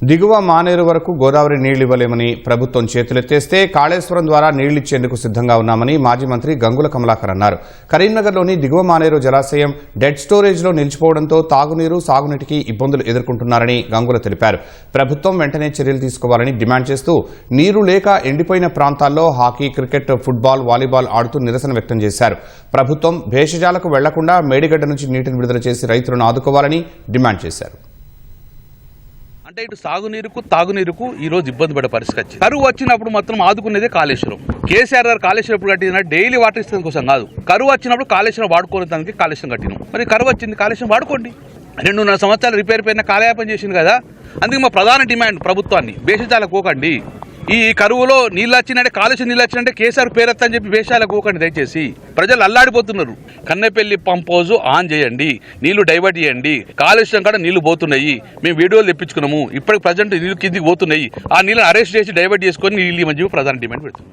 దిగువ మానేరు వరకు గోదావరి నీళ్లు ఇవ్వలేమని ప్రభుత్వం చేతులెత్తేస్తే కాళేశ్వరం ద్వారా నీళ్లిచ్చేందుకు సిద్ధంగా ఉన్నామని మాజీ మంత్రి గంగుల కమలాకర్ అన్నారు. కరీంనగర్లోని దిగువ మానేరు జలాశయం డెడ్ స్టోరేజ్లో నిలిచిపోవడంతో తాగునీరు, సాగునీటికి ఇబ్బందులు ఎదుర్కొంటున్నారని గంగుల తెలిపారు. ప్రభుత్వం వెంటనే చర్యలు తీసుకోవాలని డిమాండ్ చేస్తూ నీరు లేక ఎండిపోయిన ప్రాంతాల్లో హాకీ, క్రికెట్, ఫుట్బాల్, వాలీబాల్ ఆడుతూ నిరసన వ్యక్తం చేశారు. ప్రభుత్వం భేషజాలకు వెళ్లకుండా మేడిగడ్డ నుంచి నీటిని విడుదల చేసి రైతులను ఆదుకోవాలని డిమాండ్ చేశారు. అంటే ఇటు సాగునీరుకు, తాగునీరుకు ఈ రోజు ఇబ్బంది పడే పరిస్థితి వచ్చింది. కరువు వచ్చినప్పుడు మాత్రం ఆదుకునేదే కాళేశ్వరం. కేసీఆర్ గారు కాళేశ్వరం ఎప్పుడు కట్టిన డైలీ వాటర్ ఇష్టం కోసం కాదు. కరువు వచ్చినప్పుడు కాళేశ్వరం వాడుకోవడానికి కాళేశ్వరం కట్టినాం. మరి కరువు వచ్చింది, కాళేశ్వరం వాడుకోండి. 2.5 సంవత్సరాలు రిపేర్ పైన కాలయాపన చేసింది కదా. అందుకే మా ప్రధాన డిమాండ్ ప్రభుత్వాన్ని భేషజాలకు పోకండి. ఈ కరువులో నీళ్ళు వచ్చినట్టే, కాలుష్యం నీళ్ళు వచ్చినట్టే కేసీఆర్ పేరెత్తని చెప్పి వేషాలకు పోకండి. దయచేసి ప్రజలు అల్లాడిపోతున్నారు. కన్నెపల్లి పంప్ హౌజ్ ఆన్ చేయండి, నీళ్లు డైవర్ట్ చేయండి. కాలుష్యం కూడా నీళ్లు పోతున్నాయి, మేము వీడియోలు తెప్పించుకున్నాము. ఇప్పటికి ప్రజెంట్ నీళ్ళు కిందికి పోతున్నాయి. ఆ నీళ్ళని అరెస్ట్ చేసి డైవర్ట్ చేసుకొని నీళ్ళు ఇవ్వమని చెప్పి ప్రధాన డిమాండ్ పెడుతున్నాం.